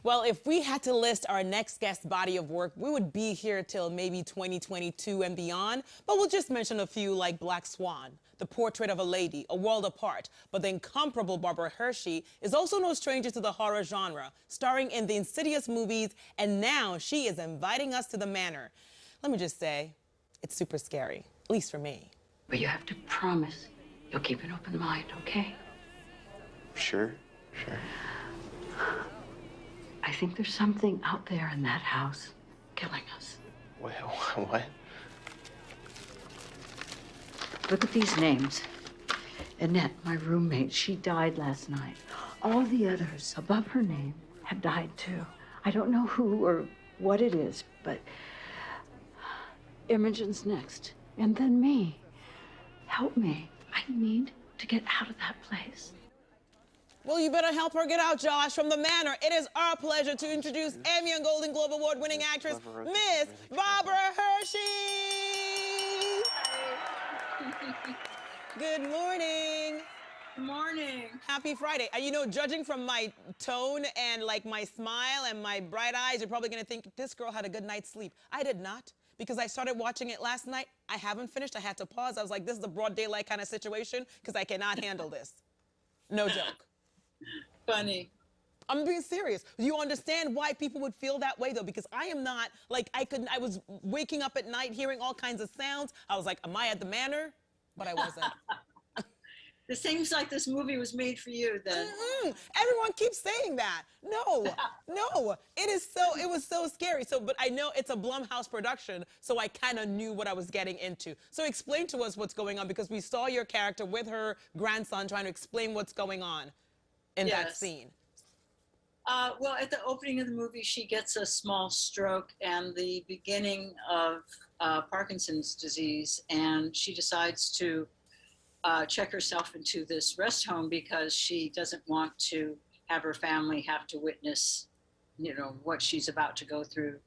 Well, if we had to list our next guest body of work, we would be here till maybe 2022 and beyond. But we'll just mention a few like Black Swan, The Portrait of a Lady, A World Apart. But the incomparable Barbara Hershey is also no stranger to the horror genre, starring in the Insidious movies, and now she is inviting us to the Manor. Let me just say, it's super scary, at least for me. But you have to promise you'll keep an open mind, okay? Sure. I think there's something out there in that house killing us. Wait, what? Look at these names. Annette, my roommate, she died last night. All the others above her name have died too. I don't know who or what it is, but Imogen's next, and then me. Help me. I need to get out of that place. Well, you better help her get out, Josh. From the Manor, it is our pleasure to introduce Emmy and Golden Globe-winning actress, Miss Barbara Hershey. Good morning. Good morning. Happy Friday. You know, judging from my tone and like my smile and my bright eyes, you're probably gonna think this girl had a good night's sleep. I did not, because I started watching it last night. I haven't finished. I had to pause. I was like, this is a broad daylight kind of situation because I cannot handle this. No joke. Funny. I'm being serious. You understand why people would feel that way though? Because I am not, like, I was waking up at night hearing all kinds of sounds. I was like, am I at the Manor? But I wasn't. It seems like this movie was made for you then. Everyone keeps saying that. No, it was so scary. But I know it's a Blumhouse production, so I kind of knew what I was getting into. So explain to us what's going on, because we saw your character with her grandson trying to explain what's going on in that scene. Well, at the opening of the movie, she gets a small stroke and the beginning of Parkinson's disease, and she decides to check herself into this rest home because she doesn't want to have her family have to witness, you know, what she's about to go through.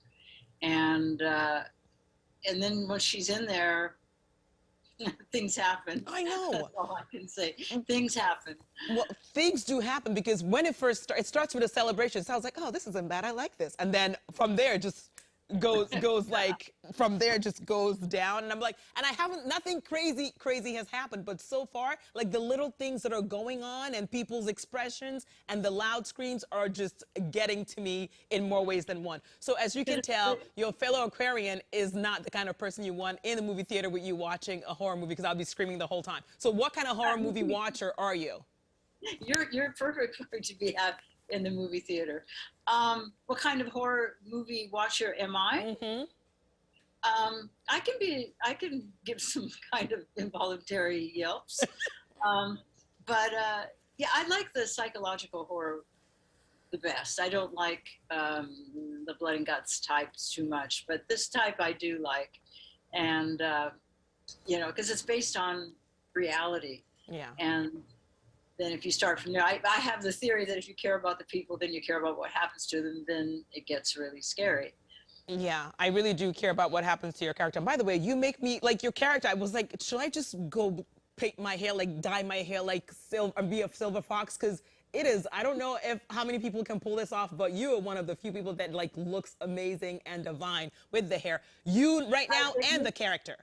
And then when she's in there, things happen. I know. That's all I can say. Things happen. Well, things do happen, because when it first starts, it starts with a celebration. So I was like, oh, this isn't bad. I like this. And then from there, just goes like, from there just goes down. And I'm like, and nothing crazy has happened. But so far, like the little things that are going on and people's expressions and the loud screams are just getting to me in more ways than one. So as you can tell, your fellow Aquarian is not the kind of person you want in the movie theater with you watching a horror movie, because I'll be screaming the whole time. So what kind of horror movie watcher are you? You're perfect to be at in the movie theater. What kind of horror movie watcher am I? I can give some kind of involuntary yelps. But yeah, I like the psychological horror the best. I don't like the blood and guts types too much, but this type I do like. And, you know, because it's based on reality. Yeah. And then if you start from there, I have the theory that if you care about the people, then you care about what happens to them, then it gets really scary. Yeah, I really do care about what happens to your character. And by the way, you make me, like, your character, I was like, should I just go paint my hair, like dye my hair like silver, and be a silver fox? Because it is, I don't know how many people can pull this off, but you are one of the few people that like looks amazing and divine with the hair. You right now and the character.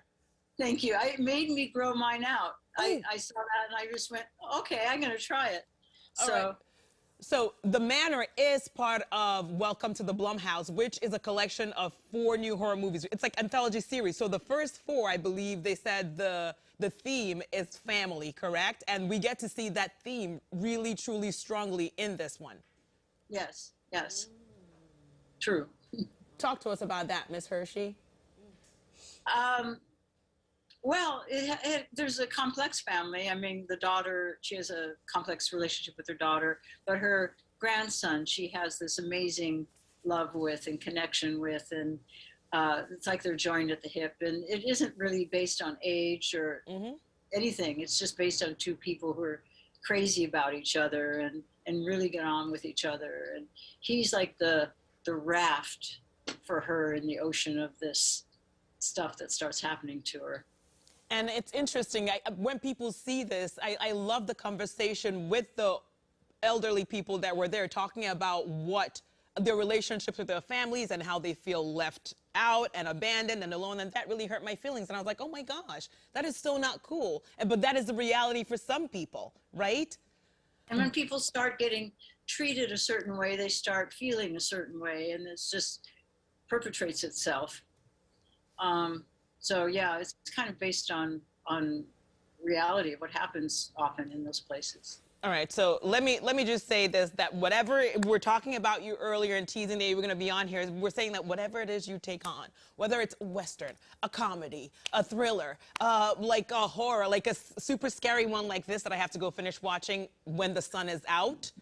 Thank you. It made me grow mine out. I saw that and I just went, okay, I'm going to try it. So the Manor is part of Welcome to the Blumhouse, which is a collection of 4 new horror movies. It's like anthology series. So the first 4, I believe they said the theme is family, correct? And we get to see that theme really, truly, strongly in this one. Yes, yes. True. Talk to us about that, Miss Hershey. Well, there's a complex family. I mean, the daughter, she has a complex relationship with her daughter, but her grandson, she has this amazing love with and connection with, and it's like they're joined at the hip. And it isn't really based on age or anything. It's just based on 2 people who are crazy about each other and really get on with each other. And he's like the raft for her in the ocean of this stuff that starts happening to her. And it's interesting, when people see this, I love the conversation with the elderly people that were there talking about what their relationships with their families and how they feel left out and abandoned and alone, and that really hurt my feelings. And I was like, oh my gosh, that is so not cool. But that is the reality for some people, right? And when people start getting treated a certain way, they start feeling a certain way, and it's just perpetrates itself. So yeah, it's kind of based on reality of what happens often in those places. All right, so let me just say this, that whatever we're talking about you earlier and teasing that you were going to be on here, we're saying that whatever it is you take on, whether it's a Western, a comedy, a thriller, like a horror, like a super scary one like this that I have to go finish watching when the sun is out,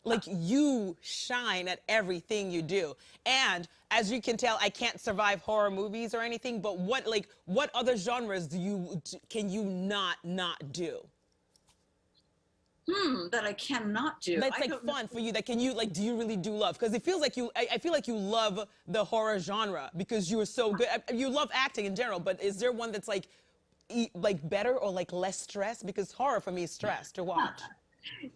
like you shine at everything you do. And as you can tell, I can't survive horror movies or anything, but what other genres can you not do? That I cannot do. That's like fun for you. That do you really do love? Because it feels like I feel like you love the horror genre because you are so good. You love acting in general, but is there one that's like better or like less stress? Because horror for me is stress to watch.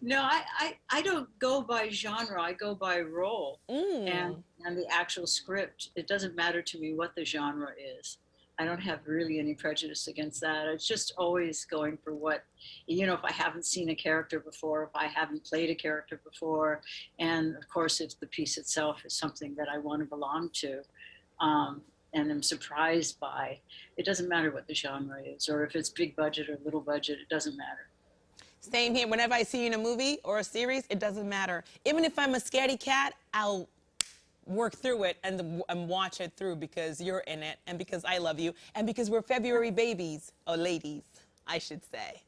No, I don't go by genre. I go by role and the actual script. It doesn't matter to me what the genre is. I don't have really any prejudice against that. It's just always going for what, if I haven't seen a character before, if I haven't played a character before, and of course if the piece itself is something that I want to belong to and am surprised by, it doesn't matter what the genre is, or if it's big budget or little budget, it doesn't matter. Same here. Whenever I see you in a movie or a series, it doesn't matter. Even if I'm a scaredy cat, I'll work through it and watch it through because you're in it and because I love you and because we're February babies, or ladies, I should say.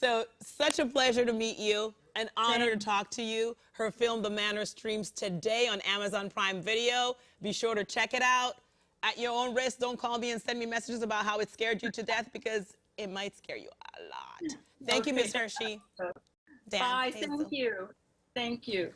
So, such a pleasure to meet you. An honor to talk to you. Her film, The Manor, streams today on Amazon Prime Video. Be sure to check it out. At your own risk, don't call me and send me messages about how it scared you to death because it might scare you a lot. Thank you, Miss Hershey. Bye. Thank you. Thank you.